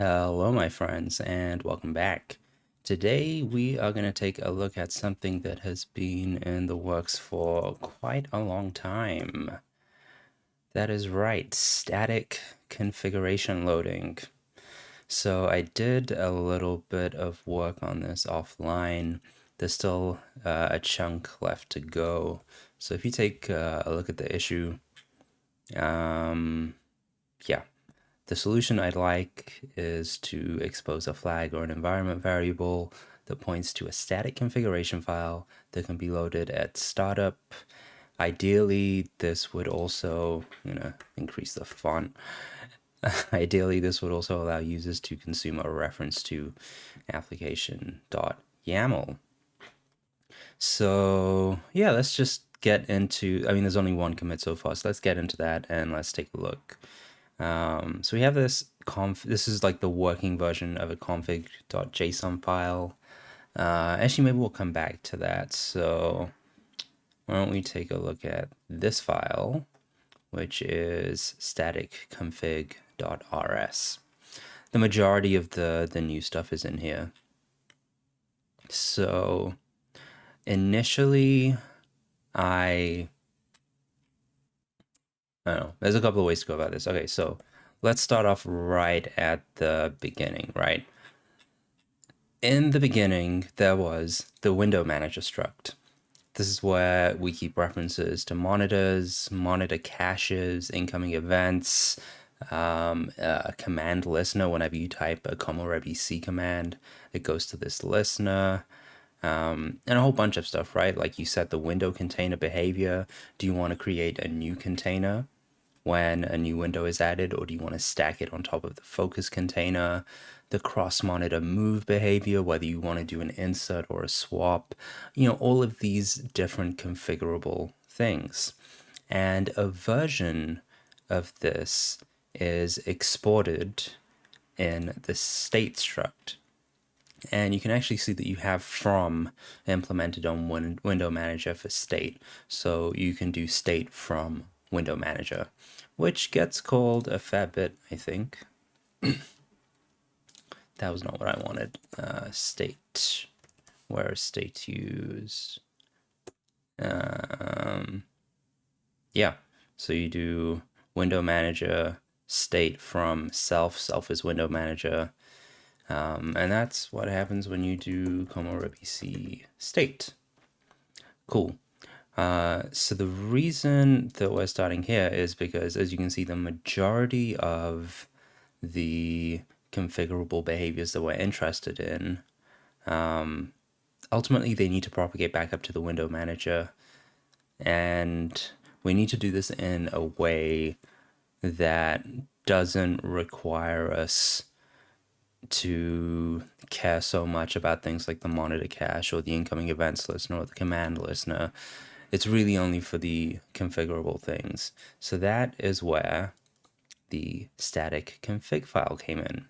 Hello, my friends, and welcome back. Today, we are going to take a look at something that has been in the works for quite a long time. That is right, static configuration loading. So I did a little bit of work on this offline. There's still a chunk left to go. So if you take a look at the issue, yeah, the solution I'd like is to expose a flag or an environment variable that points to a static configuration file that can be loaded at startup. Ideally, this would also, increase the font. Ideally, this would also allow users to consume a reference to application.yaml. So yeah, let's just get into, there's only one commit so far, so let's get into that and let's take a look. So we have this this is like the working version of a config.json file. Actually, maybe we'll come back to that. So why don't we take a look at this file, which is static config.rs. The majority of the new stuff is in here. So initially, I don't know. There's a couple of ways to go about this. Okay, so let's start off right at the beginning, right? In the beginning, there was the window manager struct. This is where we keep references to monitors, monitor caches, incoming events, a command listener. Whenever you type a Komorebi C command, it goes to this listener. And a whole bunch of stuff, right? Like you set the window container behavior. Do you want to create a new container when a new window is added, or do you want to stack it on top of the focus container? The cross monitor move behavior, whether you want to do an insert or a swap, all of these different configurable things. And a version of this is exported in the state struct. And you can actually see that you have from implemented on window manager for state. So you can do state from window manager, which gets called a fair bit, I think. That was not what I wanted. State, where is state used? Yeah, so you do window manager, state from self. Self is window manager. And that's what happens when you do Komorebi C state. Cool. So the reason that we're starting here is because, as you can see, the majority of the configurable behaviors that we're interested in, ultimately they need to propagate back up to the window manager. And we need to do this in a way that doesn't require us to care so much about things like the monitor cache or the incoming events listener or the command listener. It's really only for the configurable things. So that is where the static config file came in.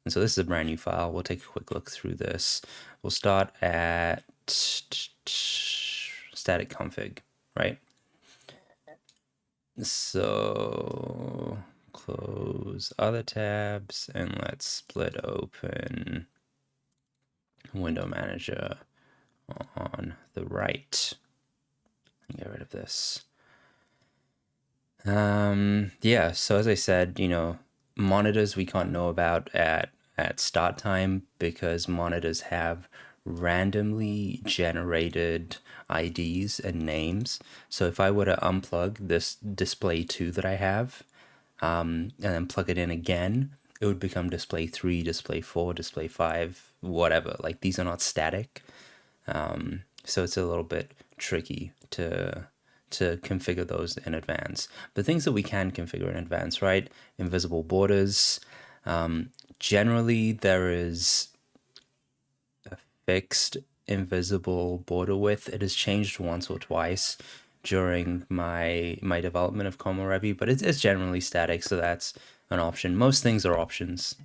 And so this is a brand new file. We'll take a quick look through this. We'll start at static config, right? So close other tabs and let's split open window manager on the right. Get rid of this. Yeah, so as I said, monitors we can't know about at start time because monitors have randomly generated IDs and names. So if I were to unplug this display 2 that I have, and then plug it in again, it would become display 3, display 4, display 5, whatever. Like these are not static. So it's a little bit tricky to configure those in advance. But things that we can configure in advance, right? Invisible borders. Generally, there is a fixed invisible border width. It has changed once or twice during my development of Komorebi, but it's generally static, so that's an option. Most things are options.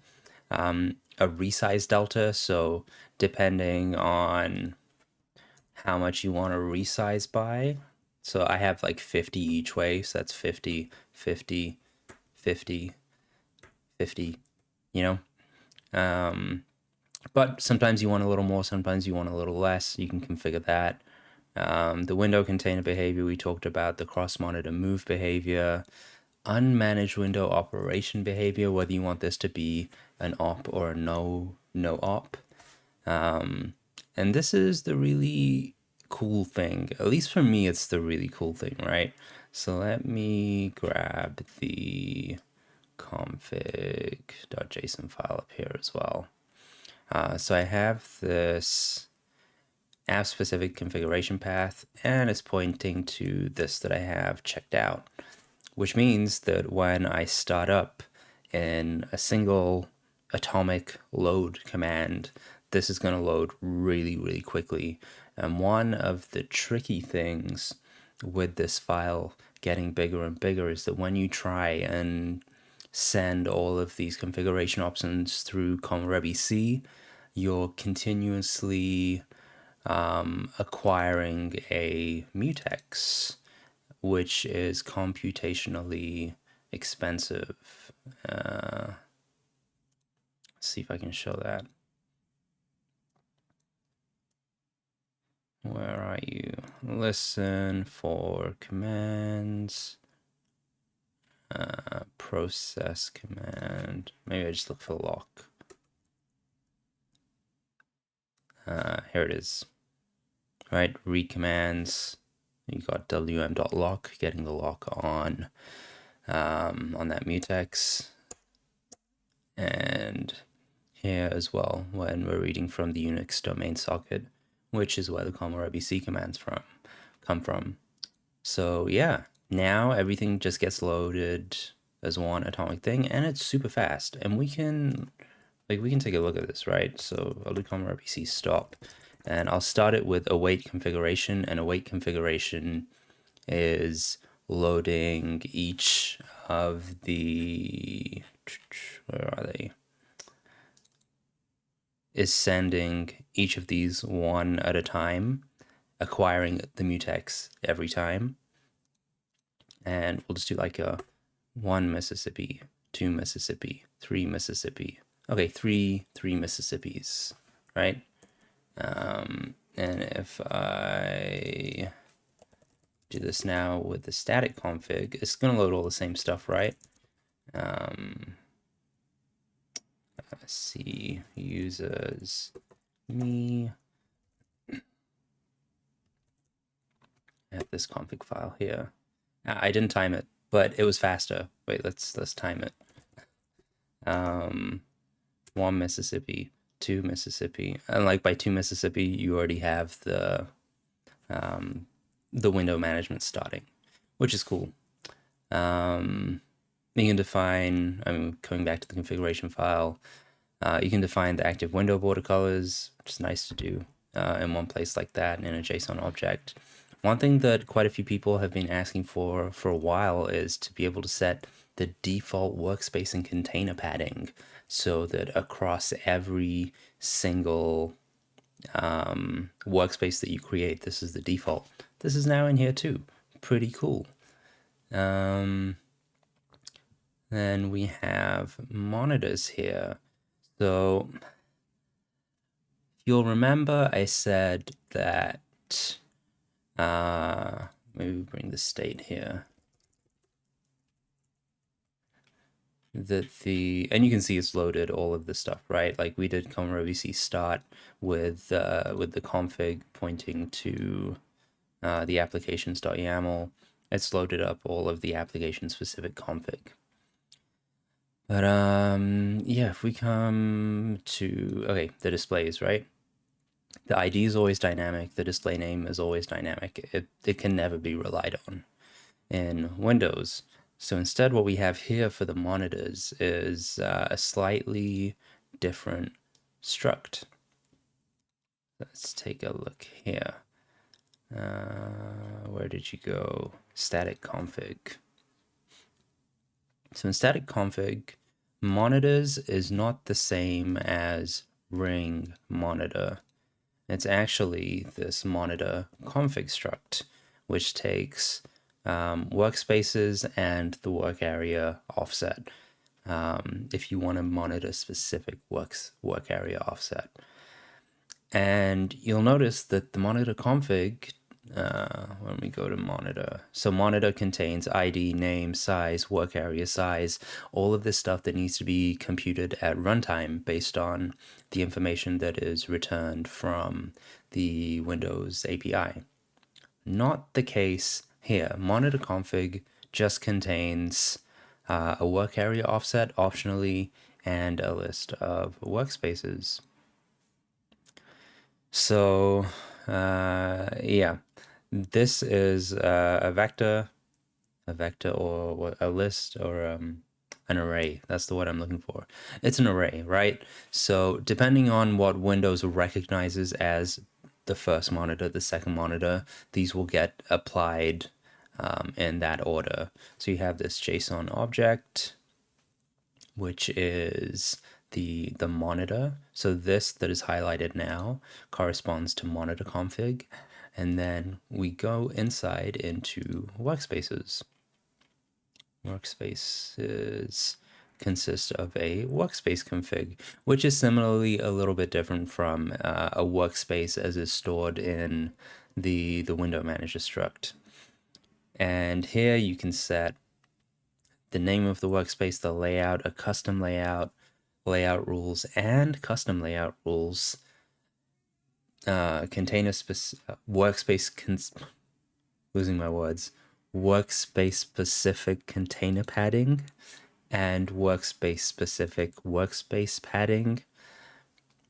A resize delta, so depending on how much you want to resize by. So I have like 50 each way, so that's 50, 50, 50, 50, you know? But sometimes you want a little more, sometimes you want a little less. You can configure that. The window container behavior, we talked about the cross-monitor move behavior, unmanaged window operation behavior, whether you want this to be an op or a no op. And this is the really cool thing. At least for me, it's the really cool thing, right? So let me grab the config.json file up here as well. So I have this app-specific configuration path, and it's pointing to this that I have checked out, which means that when I start up in a single atomic load command, this is going to load really, really quickly. And one of the tricky things with this file getting bigger and bigger is that when you try and send all of these configuration options through Komorebi C, you're continuously acquiring a mutex, which is computationally expensive. Let's see if I can show that. Where are you? Listen for commands. Process command. Maybe I just look for lock. Here it is. Right, read commands. You got wm.lock, getting the lock on that mutex. And here as well, when we're reading from the Unix domain socket, which is where the Komorebi C commands come from. So yeah, now everything just gets loaded as one atomic thing, and it's super fast. And we can take a look at this, right? So I'll do Komorebi C stop, and I'll start it with await configuration, and await configuration is loading each of the, where are they? Is sending each of these one at a time, acquiring the mutex every time. And we'll just do like a 1 Mississippi, 2 Mississippi, 3 Mississippi. Okay, three Mississippis, right? And if I do this now with the static config, it's going to load all the same stuff, right? Let's see, users, me. I have this config file here. I didn't time it, but it was faster. Wait, let's time it. 1 Mississippi, 2 Mississippi, and like by 2 Mississippi, you already have the window management starting, which is cool. You can define, coming back to the configuration file, you can define the active window border colors, which is nice to do in one place like that in a JSON object. One thing that quite a few people have been asking for a while is to be able to set the default workspace and container padding so that across every single workspace that you create, this is the default. This is now in here too. Pretty cool. Then we have monitors here. So you'll remember I said that, maybe we bring the state here. And you can see it's loaded all of this stuff, right? Like we did Komorebi C start with the config pointing to the applications.yaml. It's loaded up all of the application specific config. But yeah, if we come to, okay, the displays, right? The ID is always dynamic. The display name is always dynamic. It can never be relied on in Windows. So instead, what we have here for the monitors is a slightly different struct. Let's take a look here. Where did you go? Static config. So in static config, monitors is not the same as ring monitor. It's actually this monitor config struct, which takes workspaces and the work area offset. if you want to monitor specific work area offset. And you'll notice that the monitor config, when we go to monitor, so monitor contains ID, name, size, work area size, all of this stuff that needs to be computed at runtime based on the information that is returned from the Windows API. Not the case here. Monitor config just contains a work area offset optionally and a list of workspaces. So yeah, this is a vector or a list or an array. That's the word I'm looking for. It's an array, right? So depending on what Windows recognizes as the first monitor, the second monitor, these will get applied in that order. So you have this JSON object, which is the monitor. So this that is highlighted now corresponds to monitor config. And then we go inside into workspaces. Workspaces consist of a workspace config, which is similarly a little bit different from a workspace as is stored in the window manager struct. And here you can set the name of the workspace, the layout, a custom layout, layout rules, and custom layout rules, workspace specific container padding, and workspace specific workspace padding.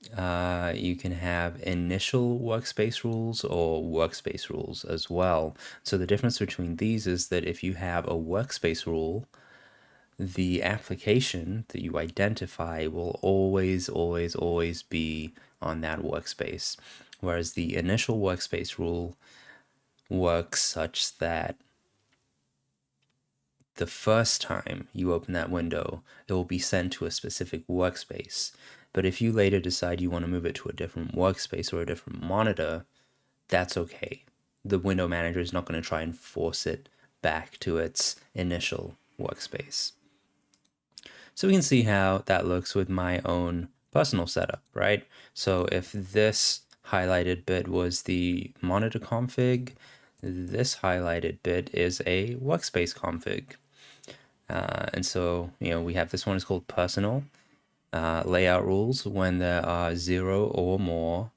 You can have initial workspace rules or workspace rules as well. So the difference between these is that if you have a workspace rule, the application that you identify will always be on that workspace. Whereas the initial workspace rule works such that the first time you open that window, it will be sent to a specific workspace. But if you later decide you want to move it to a different workspace or a different monitor, that's okay. The window manager is not going to try and force it back to its initial workspace. So we can see how that looks with my own personal setup, right? So if this highlighted bit was the monitor config, this highlighted bit is a workspace config. And so, we have this one is called personal layout rules. When there are 0 or more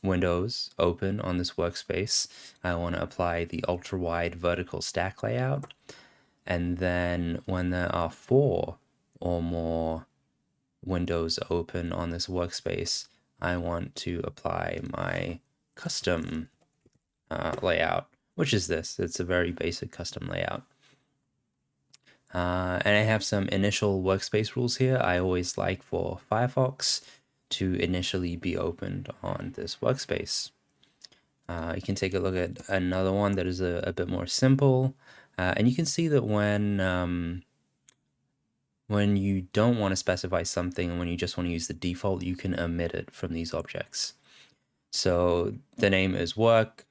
windows open on this workspace, I want to apply the ultra wide vertical stack layout. And then when there are 4 or more windows open on this workspace, I want to apply my custom layout, which is this. It's a very basic custom layout. And I have some initial workspace rules here. I always like for Firefox to initially be opened on this workspace. You can take a look at another one that is a bit more simple. And you can see that when you don't want to specify something and when you just want to use the default, you can omit it from these objects. So the name is work.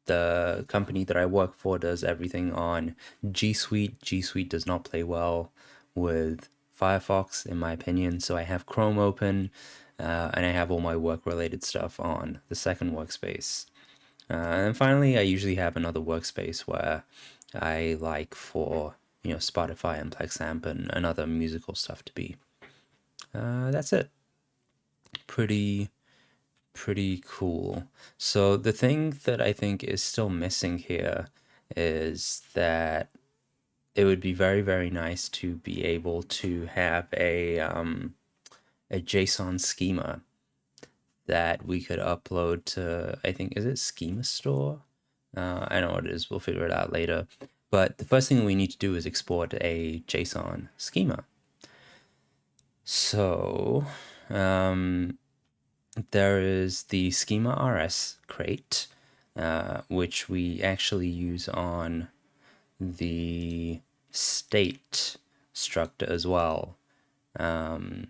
The company that I work for does everything on G Suite. G Suite does not play well with Firefox, in my opinion. So I have Chrome open, and I have all my work-related stuff on the second workspace. And finally, I usually have another workspace where I like for Spotify and Plexamp and other musical stuff to be. That's it. Pretty cool. So the thing that I think is still missing here is that it would be very nice to be able to have a JSON schema that we could upload to, I think, is it Schema Store? I know what it is. We'll figure it out later. But the first thing we need to do is export a JSON schema. So there is the schema rs crate, which we actually use on the state struct as well. And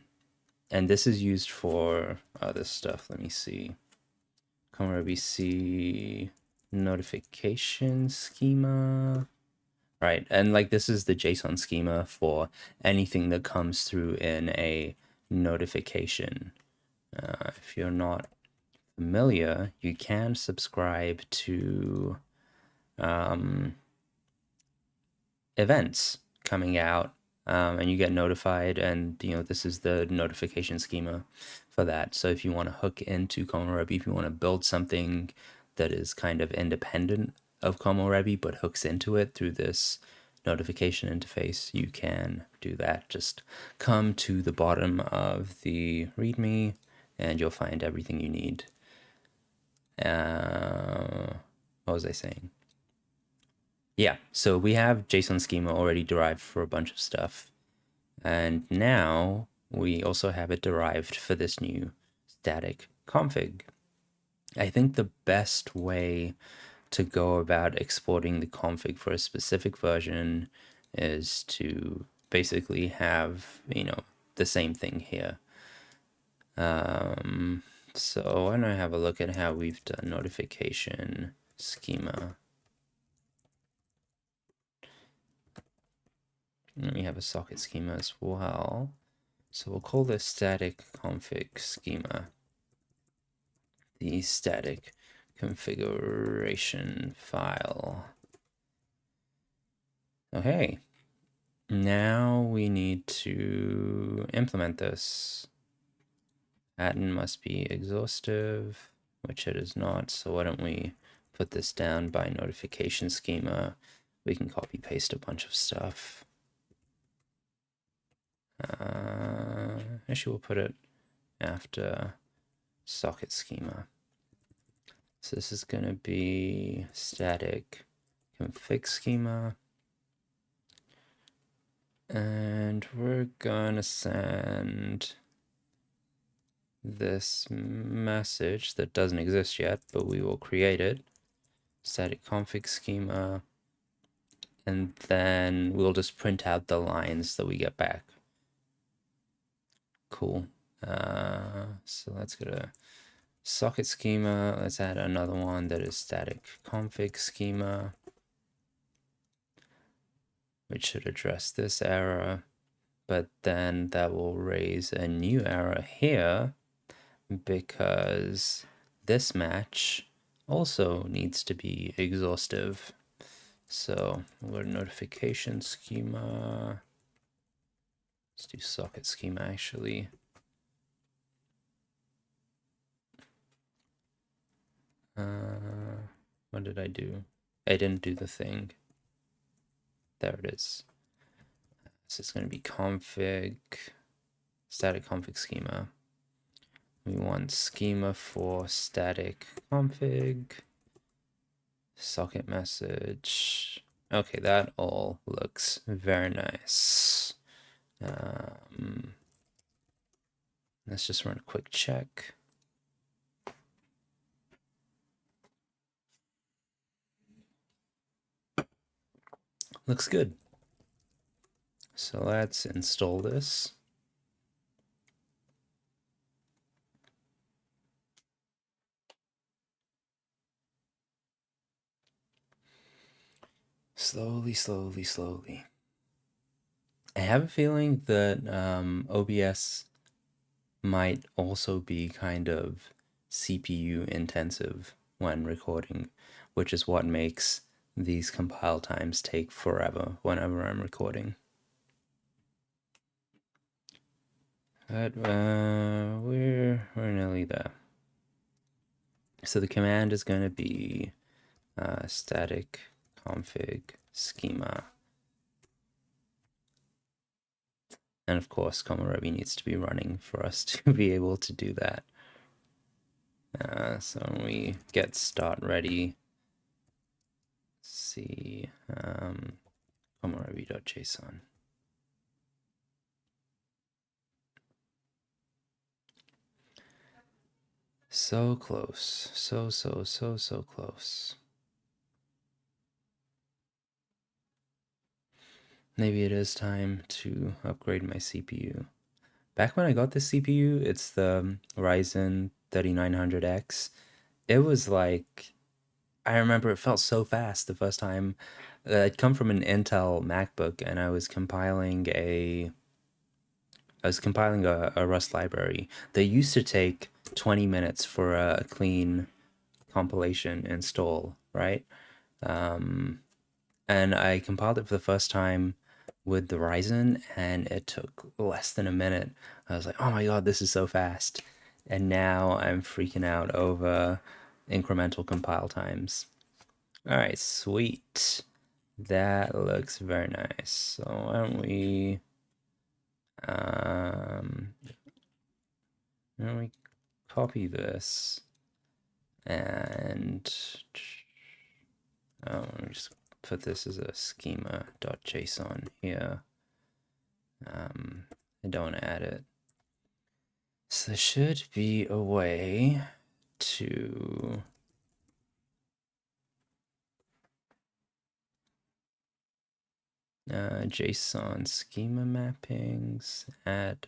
this is used for other stuff. Let me see. Komorebi C notification schema. right? And like this is the JSON schema for anything that comes through in a notification. If you're not familiar, you can subscribe to events coming out, and you get notified, and this is the notification schema for that. So if you want to hook into Komorebi, if you want to build something that is kind of independent of Komorebi but hooks into it through this notification interface, you can do that. Just come to the bottom of the README and you'll find everything you need. What was I saying? Yeah, so we have JSON schema already derived for a bunch of stuff. And now we also have it derived for this new static config. I think the best way to go about exporting the config for a specific version is to basically have, the same thing here. So why don't I have a look at how we've done notification schema. And we have a socket schema as well. So we'll call this static config schema the static configuration file. Okay, now we need to implement this. Pattern must be exhaustive, which it is not. So why don't we put this down by notification schema? We can copy paste a bunch of stuff. Actually, we'll put it after socket schema. So this is going to be static config schema. And we're going to send this message that doesn't exist yet, but we will create it. Static config schema. And then we'll just print out the lines that we get back. Cool. So let's go to socket schema. Let's add another one that is static config schema, which should address this error, but then that will raise a new error here because this match also needs to be exhaustive. So we'll go to notification schema. Let's do socket schema actually. What did I do? I didn't do the thing. There it is. This is going to be config, static config schema. We want schema for static config, socket message. Okay, that all looks very nice. Let's just run a quick check. Looks good. So let's install this. Slowly, slowly, slowly. I have a feeling that OBS might also be kind of CPU intensive when recording, which is what makes these compile times take forever whenever I'm recording. But we're nearly there. So the command is going to be static config schema. And of course, Komorebi needs to be running for us to be able to do that. So when we get start ready, see komorebi.json. So close, so close. Maybe it is time to upgrade my CPU. Back when I got this CPU, it's the Ryzen 3900X. It was like, I remember it felt so fast the first time I'd come from an Intel MacBook, and I was compiling a Rust library. They used to take 20 minutes for a clean compilation install, right? And I compiled it for the first time with the Ryzen, and it took less than a minute. I was like, oh my god, this is so fast. And now I'm freaking out over incremental compile times. All right, sweet. That looks very nice. So why don't we um why don't we copy this and let me just put this as a schema.json here. I don't want to add it. So there should be a way to JSON schema mappings, add,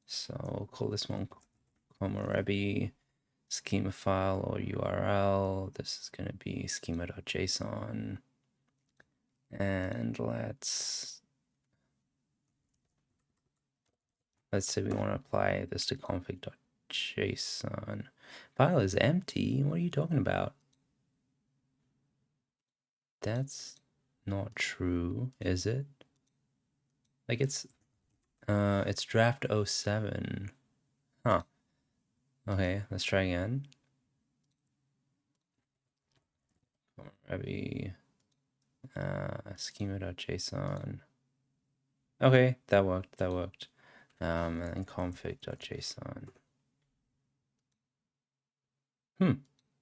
so we'll call this one Komorebi schema file or URL. This is going to be schema.json. And let's say we want to apply this to config.json. File is empty. What are you talking about? That's not true, is it? Like it's draft 07. Huh. Okay, let's try again. Komorebi schema.json. Okay, that worked. And then config.json.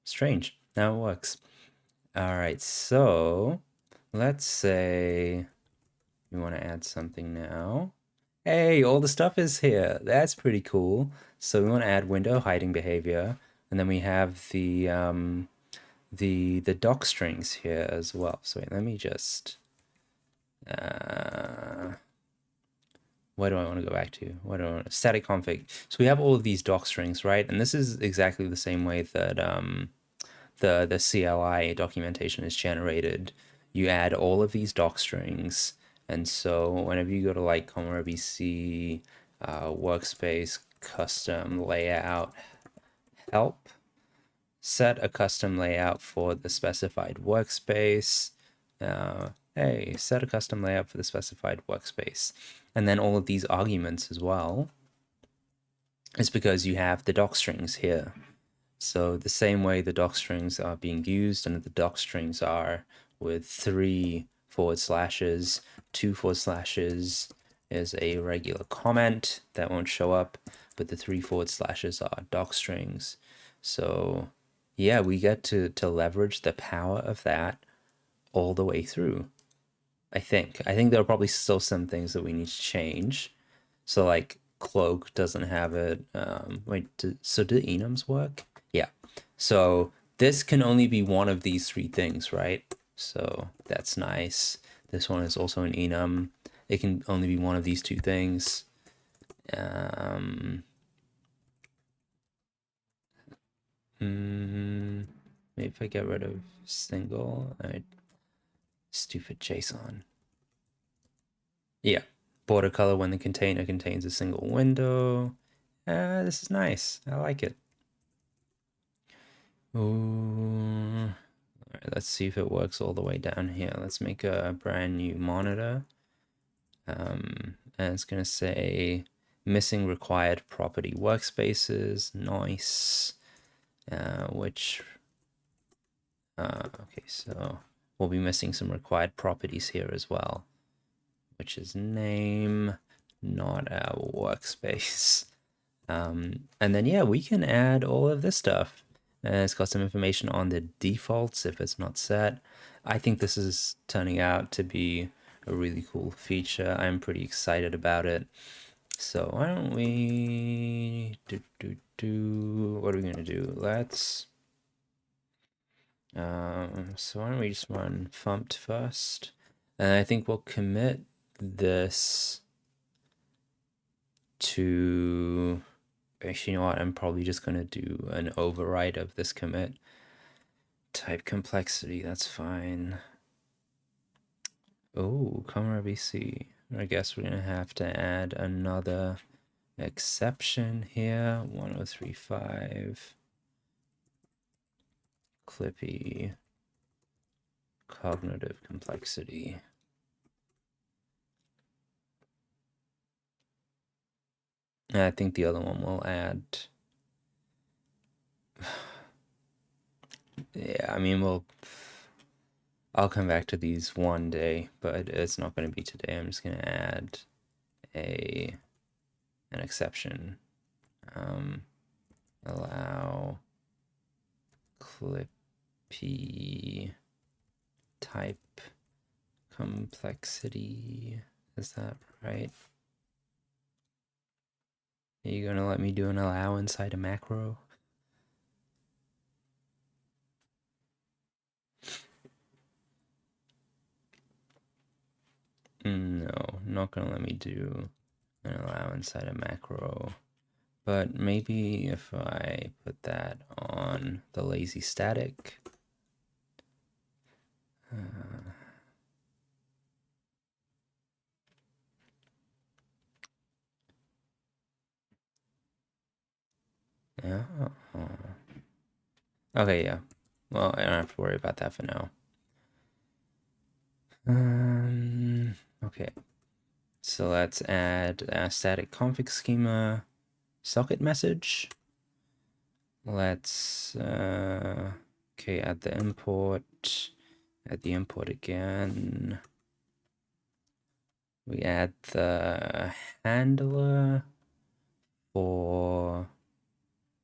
Strange. Now it works. All right, so let's say we want to add something now. Hey, all the stuff is here. That's pretty cool. So we want to add window hiding behavior, and then we have the doc strings here as well. So wait, let me just where do I want to go back to? What do I want to, static config. So we have all of these doc strings, right? And this is exactly the same way that the CLI documentation is generated. You add all of these doc strings, and so whenever you go to like Komorebi C, workspace, custom layout, help, set a custom layout for the specified workspace. Hey, set a custom layout for the specified workspace. And then all of these arguments as well is because you have the doc strings here. So the same way the doc strings are being used, and the doc strings are with 3 forward slashes, 2 forward slashes is a regular comment that won't show up, but the 3 forward slashes are doc strings. So yeah, we get to leverage the power of that all the way through. I think there are probably still some things that we need to change. So like cloak doesn't have it. Wait, so do enums work? Yeah. So this can only be one of these 3 things, right? So that's nice. This one is also an enum. It can only be one of these 2 things. Maybe if I get rid of single, stupid JSON. Yeah, border color when the container contains a single window. This is nice. I like it. Ooh. All right, let's see if it works all the way down here. Let's make a brand new monitor. And it's going to say missing required property workspaces. Nice. Okay, so we'll be missing some required properties here as well, which is name, not our workspace. And then, yeah, we can add all of this stuff. It's got some information on the defaults if it's not set. I think this is turning out to be a really cool feature. I'm pretty excited about it. So why don't we what are we gonna do? Let's so why don't we just run thumped first, and I think we'll commit this to, actually, you know what, I'm probably just gonna do an override of this commit. Type complexity, that's fine. Oh, Komorebi C. I guess we're gonna have to add another exception here. 1035 Clippy cognitive complexity. And I think the other one will add. Yeah, I mean, I'll come back to these one day, but it's not going to be today. I'm just going to add an exception. Allow Clippy type complexity. Is that right? Are you going to let me do an allow inside a macro? No, not going to let me do an allow inside a macro. But maybe if I put that on the lazy static. Yeah. Okay, yeah. Well, I don't have to worry about that for now. Okay. So let's add a static config schema socket message. Let's okay, add the import. Add the import again. We add the handler for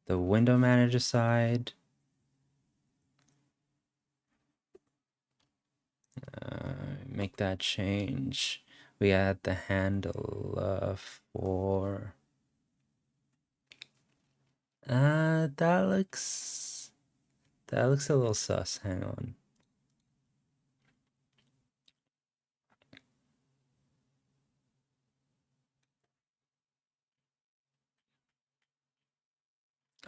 the window manager side. Make that change. We add the handler for that looks a little sus. Hang on.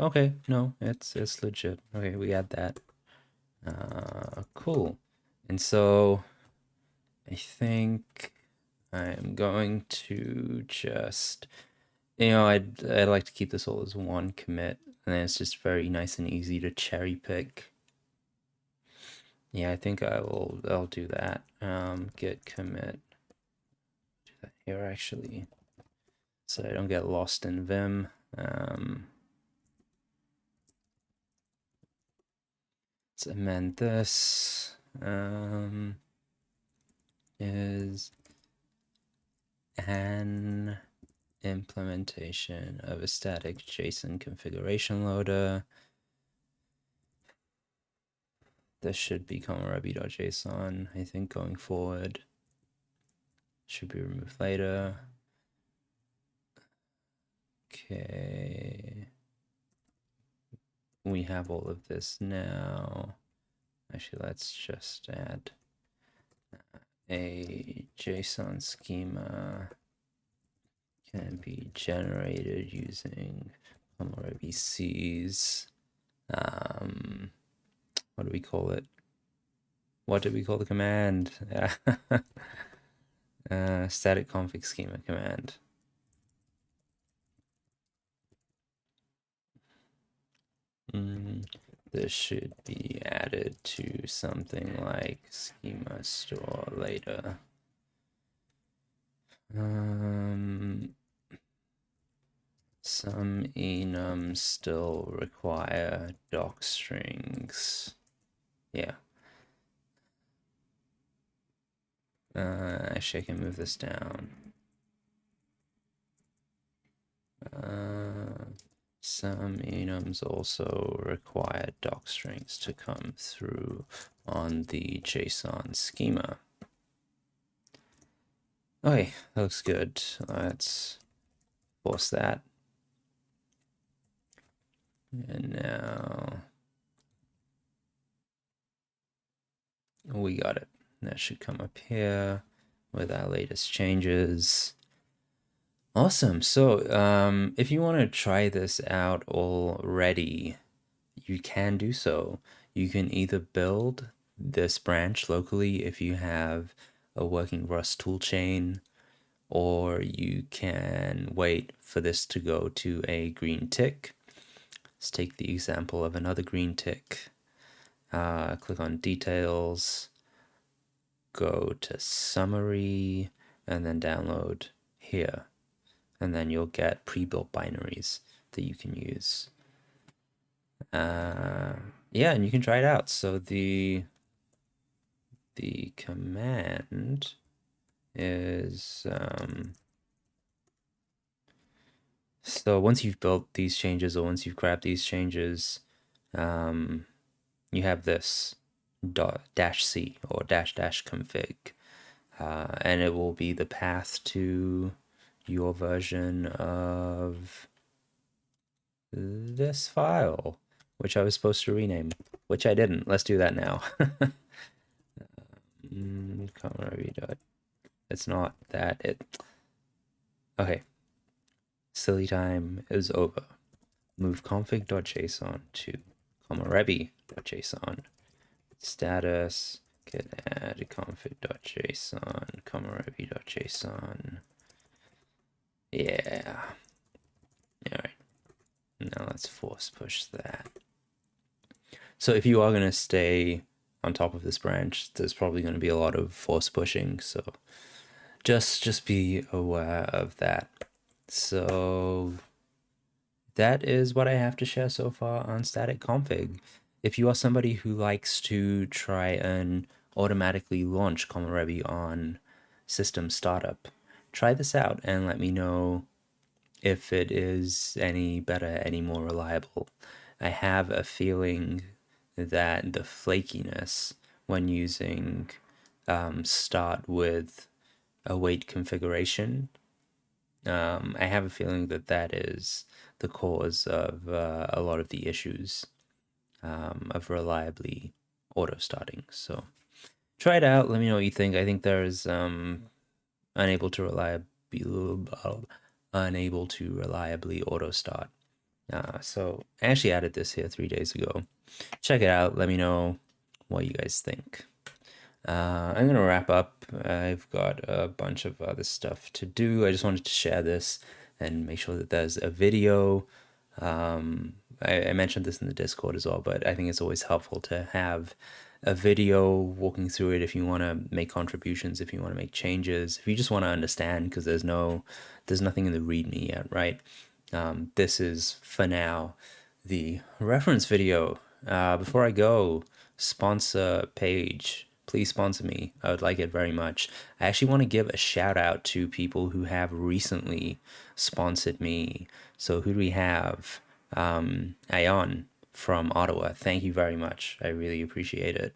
Okay, no, it's legit. Okay, we add that. Cool. And so I think I'm going to just, I'd like to keep this all as one commit, and then it's just very nice and easy to cherry pick. Yeah, I think I'll do that. Git commit. Do that here actually, so I don't get lost in Vim. Let's amend this. Is an implementation of a static JSON configuration loader. This should be komorebi.json, I think, going forward. Should be removed later. Okay. We have all of this now. Actually, let's just add a JSON schema can be generated using Komorebi C's. What do we call it? What did we call the command? Static config schema command. This should be added to something like schema store later. Some enums still require doc strings. Yeah. Actually, I can move this down. Some enums also require doc strings to come through on the JSON schema. Okay, that looks good. Let's force that. And now we got it. That should come up here with our latest changes. Awesome. So if you want to try this out already, you can do so. You can either build this branch locally if you have a working Rust toolchain, or you can wait for this to go to a green tick. Let's take the example of another green tick. Click on details, go to summary, and then download here. And then you'll get pre-built binaries that you can use. Yeah, and you can try it out. So the command is so once you've built these changes, or once you've grabbed these changes, you have this -c or --config, and it will be the path to your version of this file, which I was supposed to rename, which I didn't. Let's do that now. Komorebi. It's not that. Okay. Silly time is over. Move config.json to komorebi.json. Status, git add config.json, komorebi.json. Yeah. All right. Now let's force push that. So if you are going to stay on top of this branch, there's probably going to be a lot of force pushing. So just be aware of that. So that is what I have to share so far on static config. If you are somebody who likes to try and automatically launch Komorebi on system startup, try this out and let me know if it is any better, any more reliable. I have a feeling that the flakiness when using start with await configuration, I have a feeling that that is the cause of a lot of the issues of reliably auto starting. So try it out. Let me know what you think. I think there's unable to reliably auto start. So I actually added this here 3 days ago. Check it out. Let me know what you guys think. I'm gonna wrap up. I've got a bunch of other stuff to do. I just wanted to share this and make sure that there's a video. I mentioned this in the Discord as well, but I think it's always helpful to have a video walking through it if you want to make contributions, if you want to make changes, if you just want to understand, because there's nothing in the README yet, right? This is, for now, the reference video. Before I go, sponsor page. Please sponsor me. I would like it very much. I actually want to give a shout out to people who have recently sponsored me. So who do we have? Ayon from Ottawa. Thank you very much. I really appreciate it.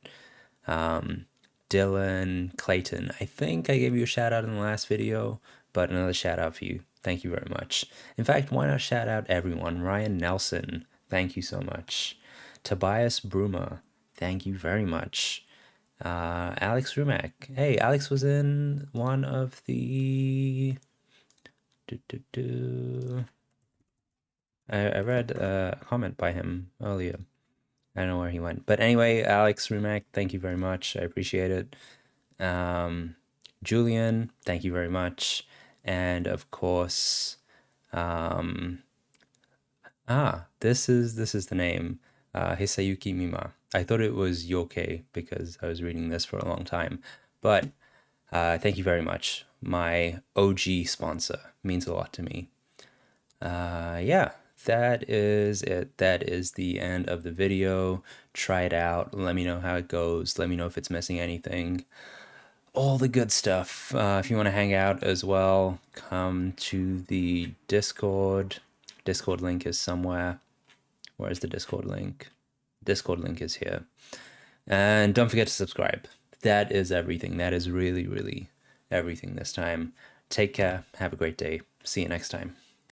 Dylan Clayton. I think I gave you a shout out in the last video, but another shout out for you. Thank you very much. In fact, why not shout out everyone? Ryan Nelson. Thank you so much. Tobias Brumer. Thank you very much. Alex Rumack. Hey, Alex was in one of the... I read a comment by him earlier. I don't know where he went. But anyway, Alex Rumack, thank you very much. I appreciate it. Julian, thank you very much. And of course, this is the name. Hisayuki Mima. I thought it was Yoke because I was reading this for a long time. But thank you very much. My OG sponsor means a lot to me. Yeah, that is it. That is the end of the video. Try it out. Let me know how it goes. Let me know if it's missing anything. All the good stuff. If you want to hang out as well, come to the Discord. Discord link is somewhere. Where's the Discord link? Discord link is here. And don't forget to subscribe. That is everything. That is really, really everything this time. Take care. Have a great day. See you next time.